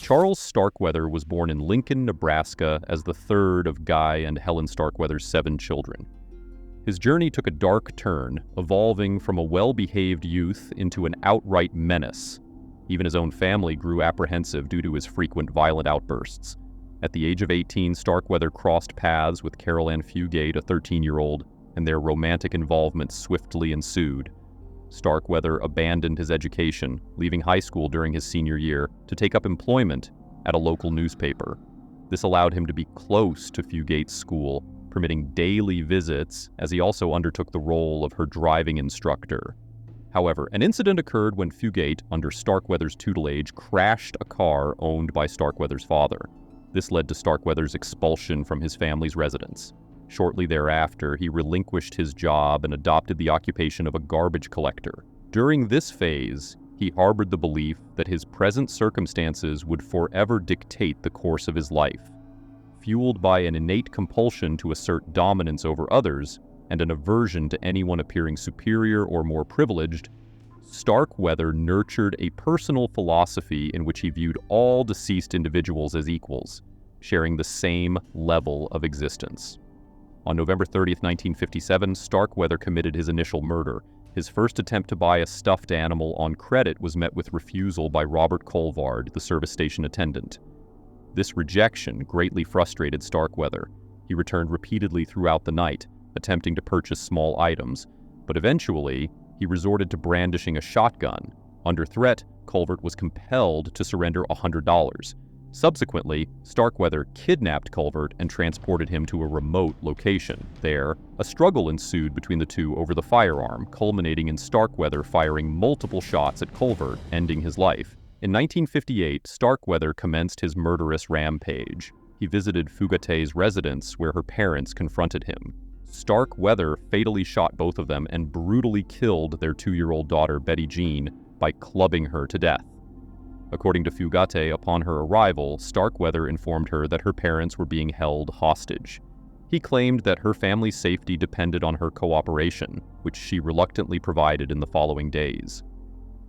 Charles Starkweather was born in Lincoln, Nebraska as the third of Guy and Helen Starkweather's 7 children. His journey took a dark turn, evolving from a well-behaved youth into an outright menace. Even his own family grew apprehensive due to his frequent violent outbursts. At the age of 18, Starkweather crossed paths with Carol Ann Fugate, a 13-year-old, and their romantic involvement swiftly ensued. Starkweather abandoned his education, leaving high school during his senior year to take up employment at a local newspaper. This allowed him to be close to Fugate's school, permitting daily visits, as he also undertook the role of her driving instructor. However, an incident occurred when Fugate, under Starkweather's tutelage, crashed a car owned by Starkweather's father. This led to Starkweather's expulsion from his family's residence. Shortly thereafter, he relinquished his job and adopted the occupation of a garbage collector. During this phase, he harbored the belief that his present circumstances would forever dictate the course of his life. Fueled by an innate compulsion to assert dominance over others and an aversion to anyone appearing superior or more privileged, Starkweather nurtured a personal philosophy in which he viewed all deceased individuals as equals, sharing the same level of existence. On November 30th, 1957, Starkweather committed his initial murder. His first attempt to buy a stuffed animal on credit was met with refusal by Robert Colvard, the service station attendant. This rejection greatly frustrated Starkweather. He returned repeatedly throughout the night, attempting to purchase small items, but eventually, he resorted to brandishing a shotgun. Under threat, Colvard was compelled to surrender $100. Subsequently, Starkweather kidnapped Colvard and transported him to a remote location. There, a struggle ensued between the two over the firearm, culminating in Starkweather firing multiple shots at Colvard, ending his life. In 1958, Starkweather commenced his murderous rampage. He visited Fugate's residence where her parents confronted him. Starkweather fatally shot both of them and brutally killed their 2-year-old daughter, Betty Jean, by clubbing her to death. According to Fugate, upon her arrival, Starkweather informed her that her parents were being held hostage. He claimed that her family's safety depended on her cooperation, which she reluctantly provided in the following days.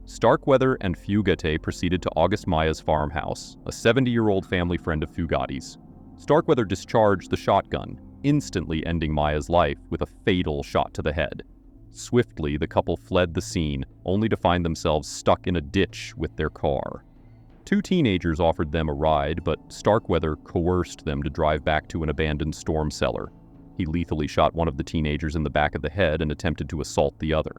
Starkweather and Fugate proceeded to August Maya's farmhouse, a 70-year-old family friend of Fugate's. Starkweather discharged the shotgun, instantly ending Maya's life with a fatal shot to the head. Swiftly, the couple fled the scene, only to find themselves stuck in a ditch with their car. 2 teenagers offered them a ride, but Starkweather coerced them to drive back to an abandoned storm cellar. He lethally shot one of the teenagers in the back of the head and attempted to assault the other.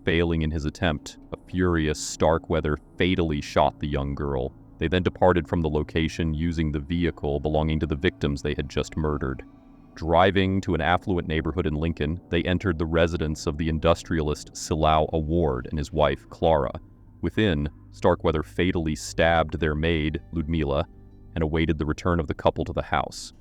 Failing in his attempt, a furious Starkweather fatally shot the young girl. They then departed from the location using the vehicle belonging to the victims they had just murdered. Driving to an affluent neighborhood in Lincoln, they entered the residence of the industrialist Silao Award and his wife, Clara. Within, Starkweather fatally stabbed their maid, Ludmila, and awaited the return of the couple to the house.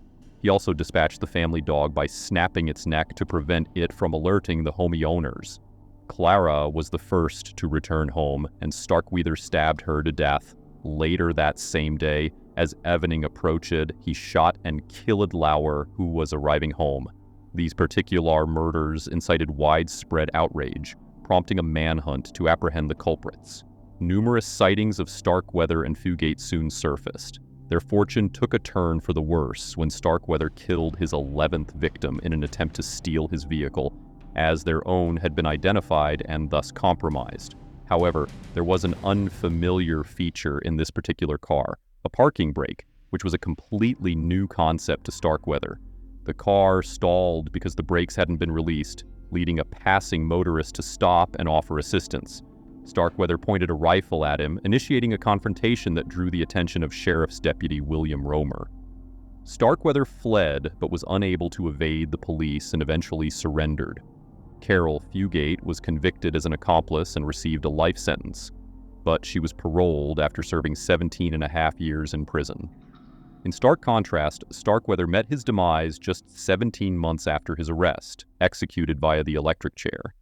He also dispatched the family dog by snapping its neck to prevent it from alerting the homie owners. Clara was the first to return home, and Starkweather stabbed her to death. Later that same day, as evening approached, he shot and killed Lauer, who was arriving home. These particular murders incited widespread outrage, prompting a manhunt to apprehend the culprits. Numerous sightings of Starkweather and Fugate soon surfaced. Their fortune took a turn for the worse when Starkweather killed his 11th victim in an attempt to steal his vehicle, as their own had been identified and thus compromised. However, there was an unfamiliar feature in this particular car, a parking brake, which was a completely new concept to Starkweather. The car stalled because the brakes hadn't been released, leading a passing motorist to stop and offer assistance. Starkweather pointed a rifle at him, initiating a confrontation that drew the attention of Sheriff's Deputy William Romer. Starkweather fled, but was unable to evade the police and eventually surrendered. Carol Fugate was convicted as an accomplice and received a life sentence, but she was paroled after serving 17.5 years in prison. In stark contrast, Starkweather met his demise just 17 months after his arrest, executed via the electric chair.